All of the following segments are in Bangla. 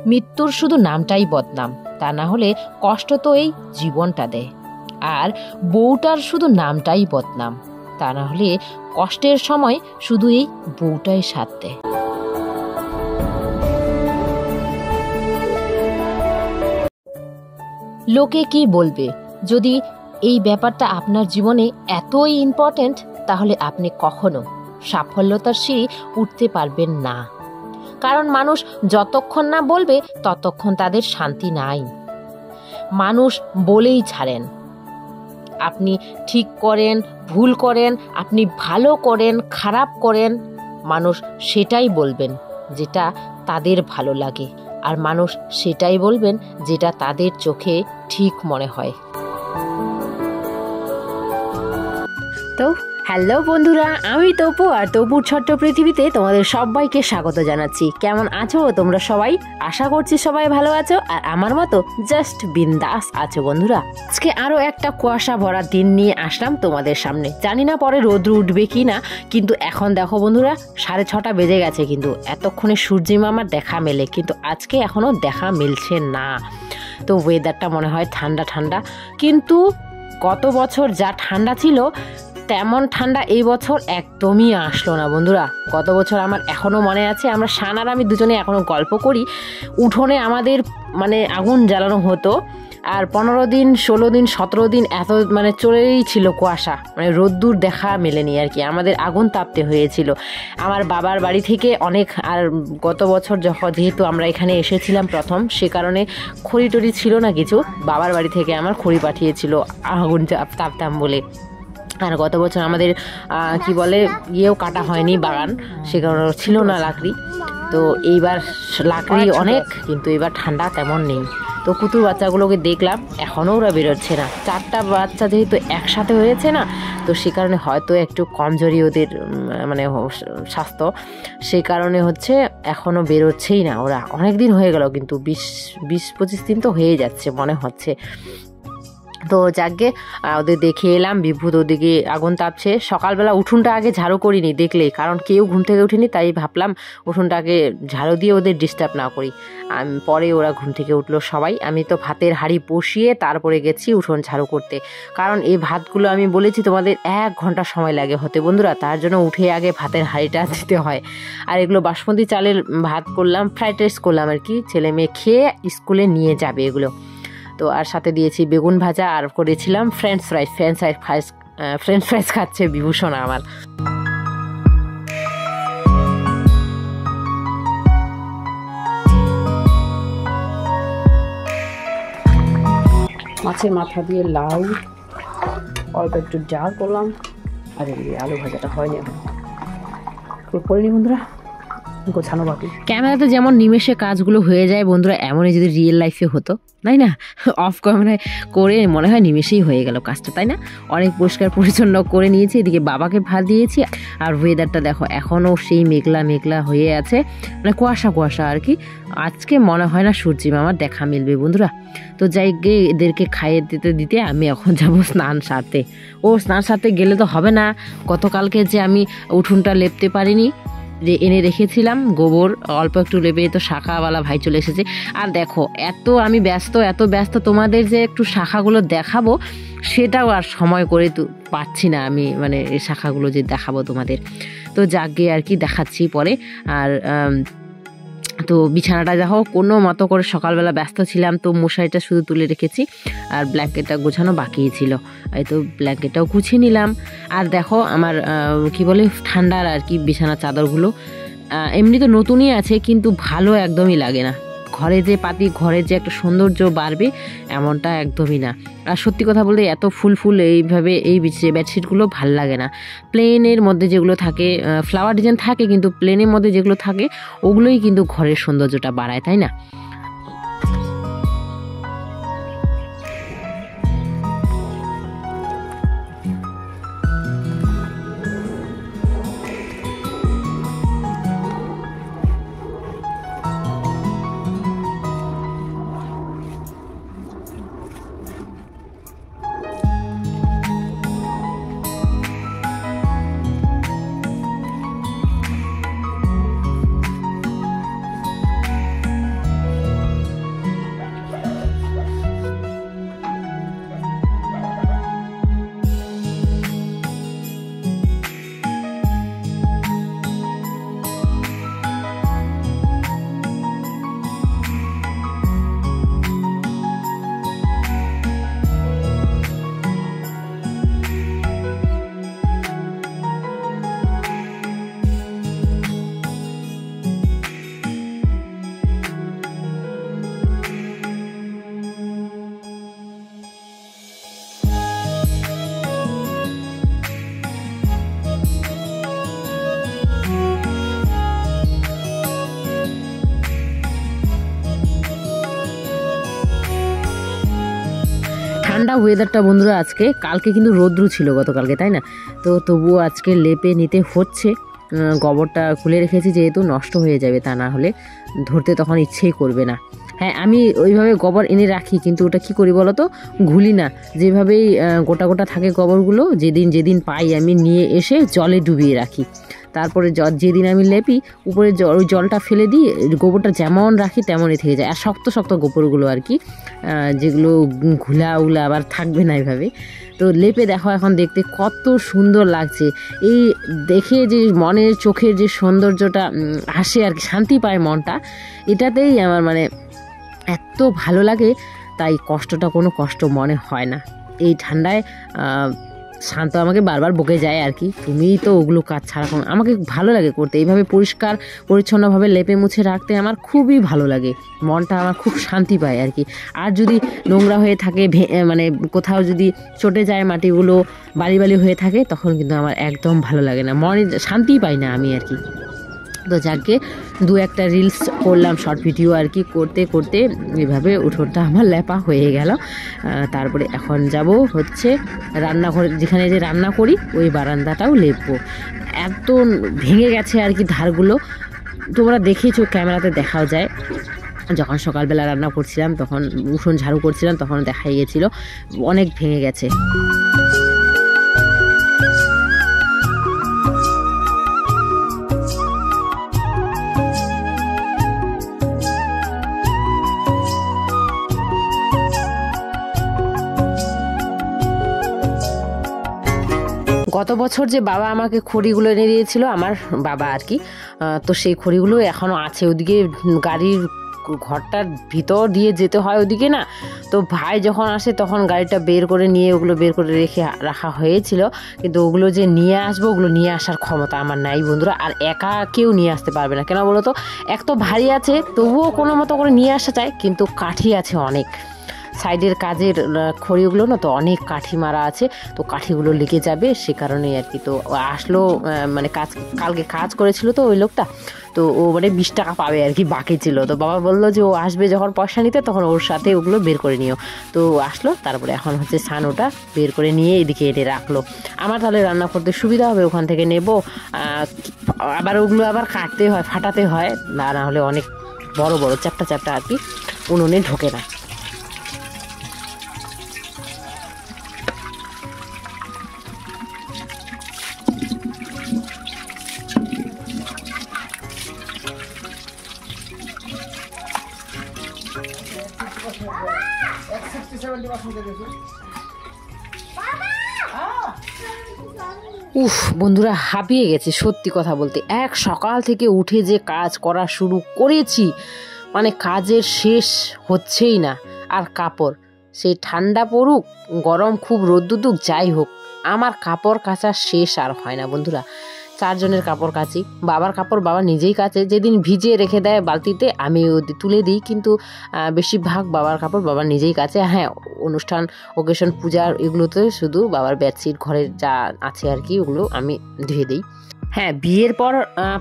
মৃত্যুর শুধু নামটাই বদনাম, তা না হলে কষ্ট তো এই জীবনটা দেয়। আর বউটার শুধু নামটাই বদনাম, তা না হলে কষ্টের সময় শুধু এই বউটাই সাথ দেয়। লোকে কি বলবে, যদি এই ব্যাপারটা আপনার জীবনে এতই ইম্পর্ট্যান্ট, তাহলে আপনি কখনো সাফল্যতার সিঁড়ি উঠতে পারবেন না। কারণ মানুষ যতক্ষণ না বলবে ততক্ষণ তাদের শান্তি নাই। মানুষ বলেই ছাড়েন, আপনি ঠিক করেন, ভুল করেন, আপনি ভালো করেন, খারাপ করেন, মানুষ সেটাই বলবেন যেটা তাদের ভালো লাগে, আর মানুষ সেটাই বলবেন যেটা তাদের চোখে ঠিক মনে হয়। তো হ্যালো বন্ধুরা, আমি তপু, আর তপুর ছোট্ট পৃথিবীতে তোমাদের সবাইকে স্বাগত জানাচ্ছি। কেমন আছো তোমরা সবাই? আশা করছি সবাই ভালো আছো, আর আমার মতো জাস্ট বিন্দাস আছো বন্ধুরা। আজকে আরো একটা কুয়াশা ভরা দিন নিয়ে আসলাম তোমাদের সামনে। জানি না পরে রোদ্র উঠবে কি না, কিন্তু এখন দেখো বন্ধুরা 6:30 বেজে গেছে, কিন্তু এতক্ষণে সূর্যি মামার দেখা মেলে, কিন্তু আজকে এখনো দেখা মিলছে না। তো ওয়েদারটা মনে হয় ঠান্ডা ঠান্ডা, কিন্তু গত বছর যা ঠান্ডা ছিল তেমন ঠান্ডা এই বছর একদমই আসলো না বন্ধুরা। গত বছর আমার এখনও মনে আছে, আমরা শান আর আমি দুজনে এখনও গল্প করি, উঠোনে আমাদের মানে আগুন জ্বালানো হতো, আর 15 দিন 16 দিন 17 দিন এত মানে চলেই ছিল কুয়াশা, মানে রোদ্দুর দেখা মেলেনি আর কি, আমাদের আগুন তাপতে হয়েছিল। আমার বাবার বাড়ি থেকে অনেক, আর গত বছর যেহেতু আমরা এখানে এসেছিলাম প্রথম, সে কারণে খড়ি টড়ি ছিল না কিছু, বাবার বাড়ি থেকে আমার খড়ি পাঠিয়েছিল আগুন তাপতাম বলে। আর গত বছর আমাদের কি বলে ইয়েও কাটা হয়নি বাগান, সে কারণে ছিল না লাকড়ি। তো এইবার লাকড়ি অনেক, কিন্তু এবার ঠান্ডা তেমন নেই। তো কুতুর বাচ্চাগুলোকে দেখলাম এখনও ওরা বেরোচ্ছে না। 4টা বাচ্চা যেহেতু একসাথে হয়েছে না, তো সে কারণে হয়তো একটু কমজোরি ওদের মানে স্বাস্থ্য, সেই কারণে হচ্ছে এখনও বেরোচ্ছেই না ওরা। অনেক দিন হয়ে গেল, কিন্তু 20-25 দিন তো হয়ে যাচ্ছে মনে হচ্ছে। তো যাকে ওদের দেখে এলাম, বিভূত ওদিকে আগুন তাপছে। সকালবেলা উঠোনটা আগে ঝাড়ু করিনি দেখলেই, কারণ কেউ ঘুম থেকে উঠিনি, তাই ভাবলাম উঠোনটাকে ঝাড়ু দিয়ে ওদের ডিস্টার্ব না করি। পরে ওরা ঘুম থেকে উঠলো সবাই। আমি তো ভাতের হাঁড়ি বসিয়ে তারপরে গেছি উঠোন ঝাড়ু করতে, কারণ এই ভাতগুলো আমি বলেছি তোমাদের 1 ঘন্টা সময় লাগে হতে বন্ধুরা, তার জন্য উঠে আগে ভাতের হাঁড়িটা দিতে হয়। আর এগুলো বাসমতি চালের ভাত করলাম, ফ্রাইড রাইস করলাম আর কি, ছেলে মেয়ে খেয়ে স্কুলে নিয়ে যাবে এগুলো। তো আর সাথে দিয়েছি বেগুন ভাজা, আর করেছিলাম ফ্রেঞ্চ ফ্রাইস খাচ্ছে বিভূষণ আমার। মাছের মাথা দিয়ে লাউ, অল্প একটু ডাল করলাম, আর এই আলু ভাজাটা হয়নি এখন করিনি বন্ধুরা, গোছানো বাকি। ক্যামেরাতে যেমন নিমেষে কাজগুলো হয়ে যায় বন্ধুরা, এমনই যদি রিয়েল লাইফে হতো, তাই না? অফ ক্যামেরায় করে মনে হয় নিমেষেই হয়ে গেল কাজটা, তাই না? অনেক পরিষ্কার পরিচ্ছন্ন করে নিয়েছি, এদিকে বাবাকে ভাত দিয়েছি। আর ওয়েদারটা দেখো এখনও সেই মেঘলা মেঘলা হয়ে আছে, মানে কুয়াশা কুয়াশা আর কি। আজকে মনে হয় না সূর্যি মামার দেখা মিলবে বন্ধুরা। তো যাই গিয়ে এদেরকে খাইয়ে দিতে দিতে আমি এখন যাব স্নান সারতে। স্নান সারতে গেলে তো হবে না, গতকালকে যে আমি উঠোনটা লেপতে পারিনি, এনে রেখেছিলাম গোবর, অল্প একটু লেপে, তো শাখাওয়ালা ভাই চলে এসেছে। আর দেখো এত ব্যস্ত তোমাদের যে একটু শাখাগুলো দেখাবো, সেটাও আর সময় করে তো পাচ্ছি না আমি, মানে এই শাখাগুলো যে দেখাবো তোমাদের। তো যাকে আর কি দেখাচ্ছি পরে। আর তো বিছানাটা দেখো কোনো মতো করে সকালবেলা ব্যস্ত ছিলাম, তো মশারিটা শুধু তুলে রেখেছি, আর ব্ল্যাঙ্কেটটা গোছানো বাকি ছিল, এই তো ব্ল্যাঙ্কেটটাও গুছিয়ে নিলাম। আর দেখো আমার কি বলে ঠান্ডার আর কি বিছানার চাদরগুলো এমনি তো নতুনই আছে, কিন্তু ভালো একদমই লাগে না। ঘরে যে পাতি, ঘরে যে একটা সৌন্দর্য বাড়বে এমনটা একদমই না। আর সত্যি কথা বলতে এত ফুল এইভাবে এই বেডশিটগুলো ভাল লাগে না। প্লেনের মধ্যে যেগুলো থাকে, ফ্লাওয়ার ডিজাইন থাকে, কিন্তু প্লেনের মধ্যে যেগুলো থাকে ওগুলোই কিন্তু ঘরের সৌন্দর্যটা বাড়ায়, তাই না? ঠান্ডা ওয়েদারটা বন্ধুরা আজকে, কালকে কিন্তু রৌদ্র ছিল গতকালকে, তাই না? তো তবুও আজকে লেপে নিতে হচ্ছে। গোবরটা খুলে রেখেছি যেহেতু নষ্ট হয়ে যাবে, তা না হলে ধরতে তখন ইচ্ছেই করবে না। হ্যাঁ, আমি ওইভাবে গোবর এনে রাখি, কিন্তু ওটা কি করি বলো তো, ঘুলি না। যেভাবেই গোটা গোটা থাকে গোবরগুলো, যেদিন পাই আমি নিয়ে এসে জলে ডুবিয়ে রাখি। তারপরে যেদিন আমি লেপি উপরে ওই জলটা ফেলে দিই, গোবরটা যেমন রাখি তেমনই থেকে যায়। আর শক্ত শক্ত গোবরগুলো আর কি, যেগুলো ঘুলা উলা আবার থাকবে না এইভাবে। তো লেপে দেখো এখন দেখতে কত সুন্দর লাগছে। এই দেখে যে মনের চোখের যে সৌন্দর্যটা আসে আর কি, শান্তি পায় মনটা, এটাতেই আমার মানে এত ভালো লাগে। তাই কষ্টটা কোনো কষ্ট মনে হয় না। এই ঠান্ডায় শান্ত আমাকে বারবার বকে যায় আর কি, তুমিই তো ওগুলো কাজ ছাড়া। আমাকে ভালো লাগে করতে, এইভাবে পরিষ্কার পরিচ্ছন্নভাবে লেপে মুছে রাখতে আমার খুবই ভালো লাগে। মনটা আমার খুব শান্তি পায় আর কি। আর যদি নোংরা হয়ে থাকে, মানে কোথাও যদি চটে যায় মাটিগুলো, বালি বালি হয়ে থাকে, তখন কিন্তু আমার একদম ভালো লাগে না, মনে শান্তিই পাই না আমি আর কি। তো যাকে দু একটা রিলস করলাম, শর্ট ভিডিও আর কি, করতে করতে এইভাবে উঠোনটা আমার লেপা হয়ে গেল। তারপরে এখন যাব হচ্ছে রান্নাঘরে, যেখানে যে রান্না করি ওই বারান্দাটাও লেপবো। এত ভেঙে গেছে আর কি ধারগুলো, তোমরা দেখেছো, ক্যামেরাতে দেখাও যায়। যখন সকালবেলা রান্না করছিলাম, তখন উঠোন ঝাড়ু করছিলাম, তখন দেখাই গেছিল অনেক ভেঙে গেছে। গত বছর যে বাবা আমাকে খড়িগুলো এনে দিয়েছিল, আমার বাবা আর কি, তো সেই খড়িগুলো এখনও আছে। ওদিকে গাড়ির ঘরটার ভিতর দিয়ে যেতে হয় ওদিকে না, তো ভাই যখন আসে তখন গাড়িটা বের করে নিয়ে ওগুলো বের করে রাখা হয়েছিল, কিন্তু ওগুলো যে নিয়ে আসবো, ওগুলো নিয়ে আসার ক্ষমতা আমার নাই বন্ধুরা। আর একা কেউ নিয়ে আসতে পারবে না, কেন বলো তো, এক তো ভারী আছে, তবুও কোনো মতো করে নিয়ে আসা যায়, কিন্তু কাঠি আছে অনেক। সাইডের কাজের খড়িগুলো না, তো অনেক কাঠি মারা আছে, তো কাঠিগুলো লেগে যাবে, সে কারণেই আর কি। তো আসলো, মানে কালকে কাজ করেছিল তো ওই লোকটা, তো ও মানে 20 টাকা পাবে আর কি, বাকি ছিল। তো বাবা বললো যে ও আসবে যখন পয়সা নিতে, তখন ওর সাথে ওগুলো বের করে নিও। তো আসলো, তারপরে এখন হচ্ছে ছানোটা বের করে নিয়ে এদিকে এনে রাখলো। আমার তাহলে রান্না করতে সুবিধা হবে, ওখান থেকে নেব। আবার ওগুলো আবার কাটতে হয়, ফাটাতে হয়, না হলে অনেক বড় বড় চ্যাপটা চ্যাপটা আর কি উনুনে ঢোকে না। উফ বন্ধুরা, হাঁপিয়ে গেছে সত্যি কথা বলতে। এক সকাল থেকে উঠে যে কাজ করা শুরু করেছি, মানে কাজের শেষ হচ্ছেই না। আর কাপড়, সেই ঠান্ডা পড়ুক, গরম খুব রোদ্দুক, যাই হোক, আমার কাপড় কাচা শেষ আর হয় না বন্ধুরা। 4 জনের কাপড় কাচি, বাবার কাপড় বাবা নিজেই কাচে, যেদিন ভিজিয়ে রেখে দেয় বালতিতে আমি তুলে দিই, কিন্তু বেশিরভাগ বাবার কাপড় বাবা নিজেই কাচে। হ্যাঁ, অনুষ্ঠান ওকেশন পূজার এগুলোতে শুধু বাবার বেডশিট ঘরের যা আছে আর কি, ওগুলো আমি ধুয়ে দিই। হ্যাঁ, বিয়ের পর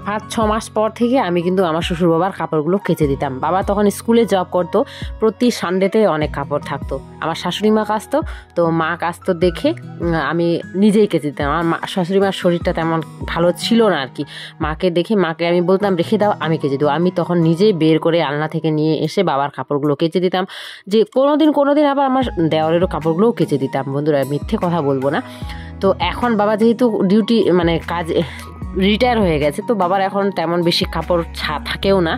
5-6 মাস পর থেকে আমি কিন্তু আমার শ্বশুর বাবার কাপড়গুলো কেচে দিতাম। বাবা তখন স্কুলে জব করতো, প্রতি সানডেতে অনেক কাপড় থাকতো। আমার শাশুড়ি মা কাচতো, তো মা কাচতো দেখে আমি নিজেই কেচে দিতাম। আমার শাশুড়ি মার শরীরটা তেমন ভালো ছিল না আর কি, মাকে দেখে মাকে আমি বলতাম রেখে দাও, আমি কেচে দেবো। আমি তখন নিজেই বের করে আলনা থেকে নিয়ে এসে বাবার কাপড়গুলো কেচে দিতাম। যে কোনোদিন আবার আমার দেওয়ারেরও কাপড়গুলোও কেচে দিতাম বন্ধুরা, মিথ্যে কথা বলবো না। তো এখন বাবা যেহেতু ডিউটি মানে কাজ রিটায়ার হয়ে গেছে, তো বাবার এখন তেমন বেশি কাপড় থাকেও না,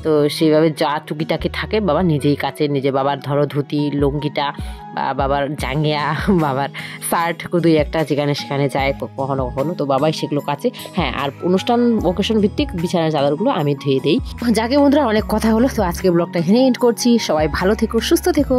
তো সেইভাবে যা টুকিটাকি থাকে বাবা নিজেই কাচে। বাবার ধরো ধুতি লুঙ্গিটা বা বাবার জাঙ্গিয়া, বাবার শার্ট 2-1টা যেখানে সেখানে যায় কখনো কখনো, তো বাবাই সেগুলো কাচে। হ্যাঁ, আর অনুষ্ঠান ওকেশন ভিত্তিক বিছানার চাদরগুলো আমি ধুয়ে দিই। যাকে বন্ধুরা, অনেক কথা হলো, তো আজকে ব্লগটা এখানে এন্ড করছি। সবাই ভালো থেকো, সুস্থ থেকো।